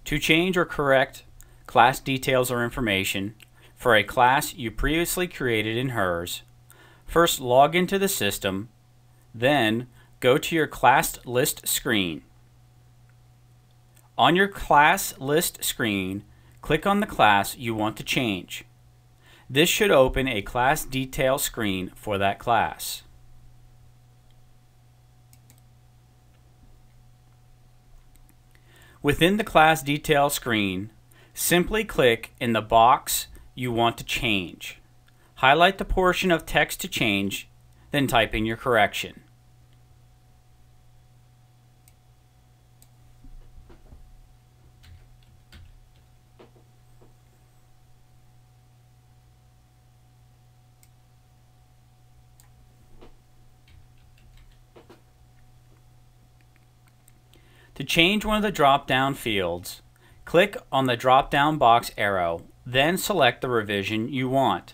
To change or correct class details or information for a class you previously created in HERRS, first log into the system, then go to your class list screen. On your class list screen, click on the class you want to change. This should open a class detail screen for that class. Within the class detail screen, simply click in the box you want to change. Highlight the portion of text to change, then type in your correction. To change one of the drop-down fields, click on the drop-down box arrow, then select the revision you want.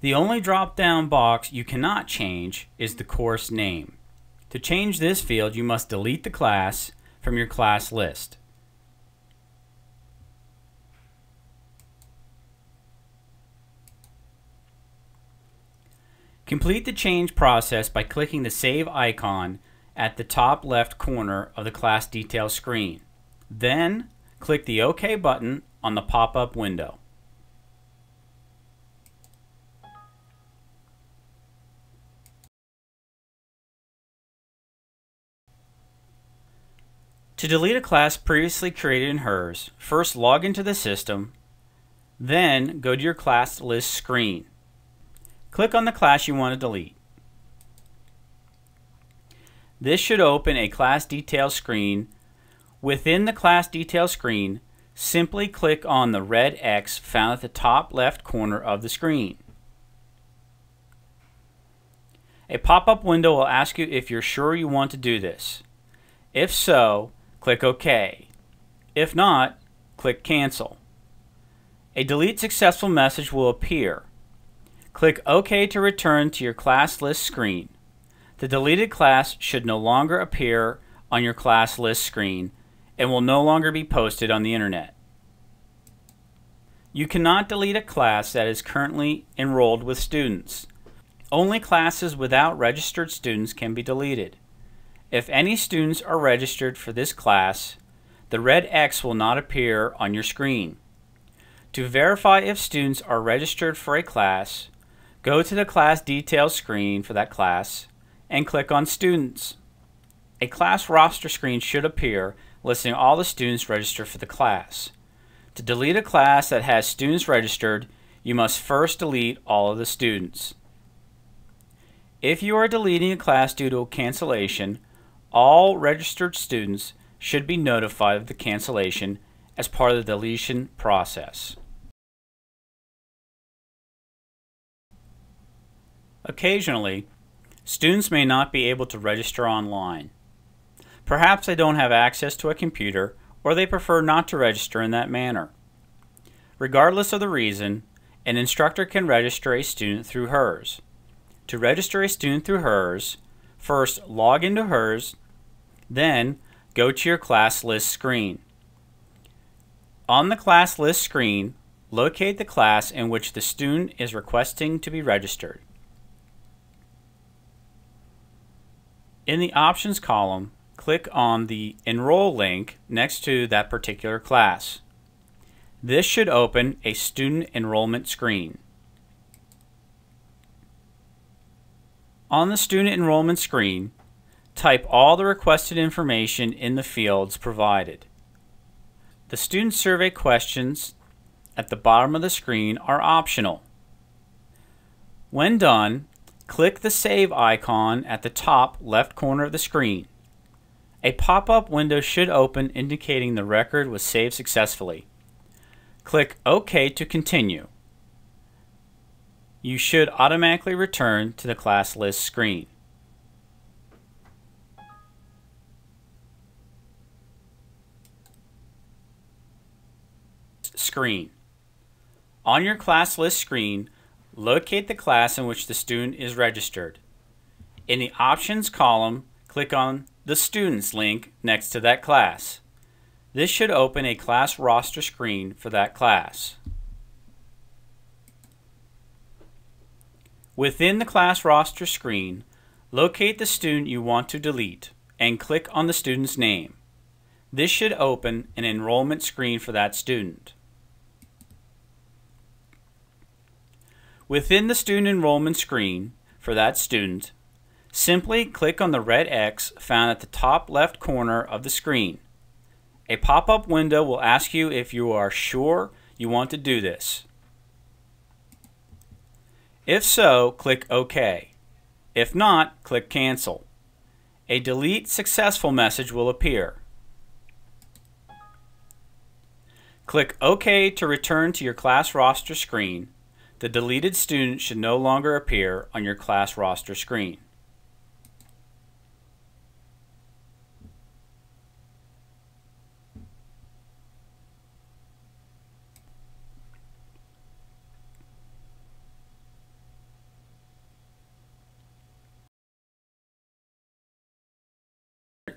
The only drop-down box you cannot change is the course name. To change this field, you must delete the class from your class list. Complete the change process by clicking the Save icon at the top left corner of the class detail screen. Then click the OK button on the pop-up window. To delete a class previously created in HERRS, first log into the system, then go to your class list screen. Click on the class you want to delete. This should open a class detail screen. Within the class detail screen, simply click on the red X found at the top left corner of the screen. A pop-up window will ask you if you're sure you want to do this. If so, click OK. If not, click Cancel. A Delete Successful message will appear. Click OK to return to your class list screen. The deleted class should no longer appear on your class list screen and will no longer be posted on the internet. You cannot delete a class that is currently enrolled with students. Only classes without registered students can be deleted. If any students are registered for this class, the red X will not appear on your screen. To verify if students are registered for a class, go to the class details screen for that class and click on Students. A class roster screen should appear listing all the students registered for the class. To delete a class that has students registered, you must first delete all of the students. If you are deleting a class due to a cancellation, all registered students should be notified of the cancellation as part of the deletion process. Occasionally, students may not be able to register online. Perhaps they don't have access to a computer, or they prefer not to register in that manner. Regardless of the reason, an instructor can register a student through HERRS. To register a student through HERRS, first log into HERRS, then go to your class list screen. On the class list screen, locate the class in which the student is requesting to be registered. In the Options column, click on the Enroll link next to that particular class. This should open a student enrollment screen. On the student enrollment screen, type all the requested information in the fields provided. The student survey questions at the bottom of the screen are optional. When done, click the Save icon at the top left corner of the screen. A pop-up window should open indicating the record was saved successfully. Click OK to continue. You should automatically return to the class list screen. On your class list screen, locate the class in which the student is registered. In the Options column, click on the Students link next to that class. This should open a class roster screen for that class. Within the class roster screen, locate the student you want to delete and click on the student's name. This should open an enrollment screen for that student. Within the student enrollment screen for that student, simply click on the red X found at the top left corner of the screen. A pop-up window will ask you if you are sure you want to do this. If so, click OK. If not, click Cancel. A Delete Successful message will appear. Click OK to return to your class roster screen. The deleted student should no longer appear on your class roster screen.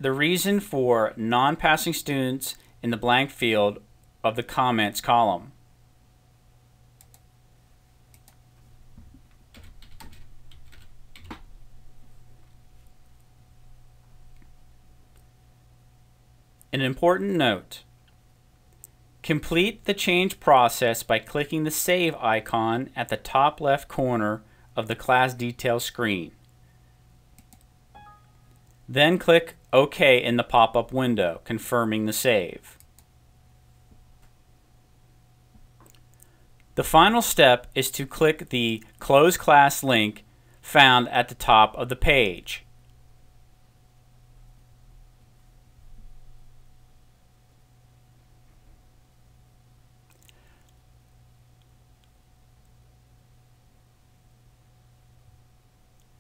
The reason for non-passing students in the blank field of the comments column. An important note: complete the change process by clicking the Save icon at the top left corner of the class details screen. Then click OK in the pop-up window, confirming the save. The final step is to click the Close Class link found at the top of the page.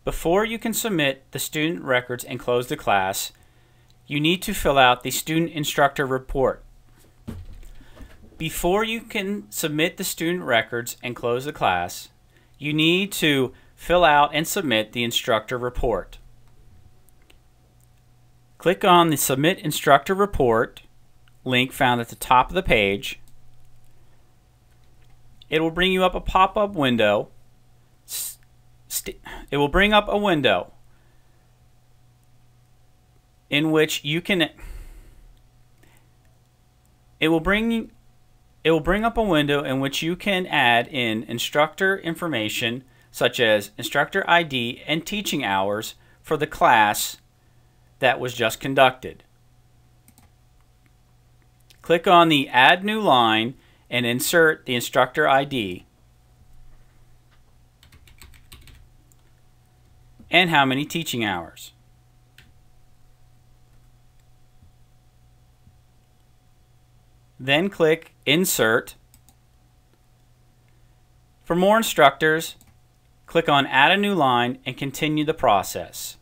Before you can submit the student records and close the class, you need to fill out the student instructor report. Before you can submit the student records and close the class, you need to fill out and submit the instructor report. Click on the Submit Instructor Report link found at the top of the page. It will bring you up a pop-up window. It will bring up a window in which you can add in instructor information such as instructor ID and teaching hours for the class that was just conducted. Click on the Add New Line and insert the instructor ID and how many teaching hours. Then click Insert. For more instructors, click on Add a New Line and continue the process.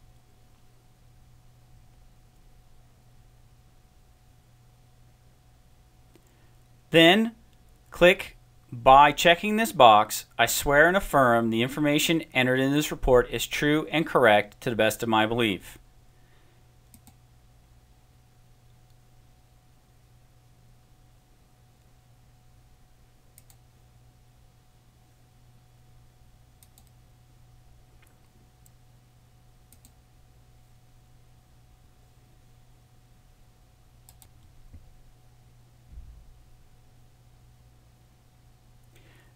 Then click By checking this box, I swear and affirm the information entered in this report is true and correct to the best of my belief.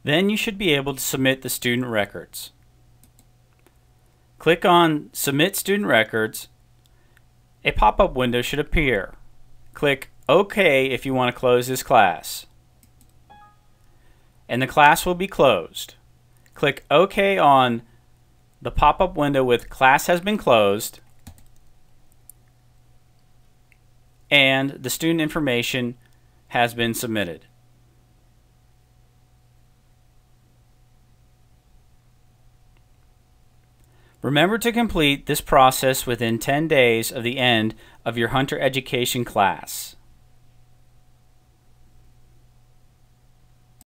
Then you should be able to submit the student records. Click on Submit Student Records. A pop-up window should appear. Click OK if you want to close this class. And the class will be closed. Click OK on the pop-up window with Class has been closed, and the student information has been submitted. Remember to complete this process within 10 days of the end of your Hunter Education class.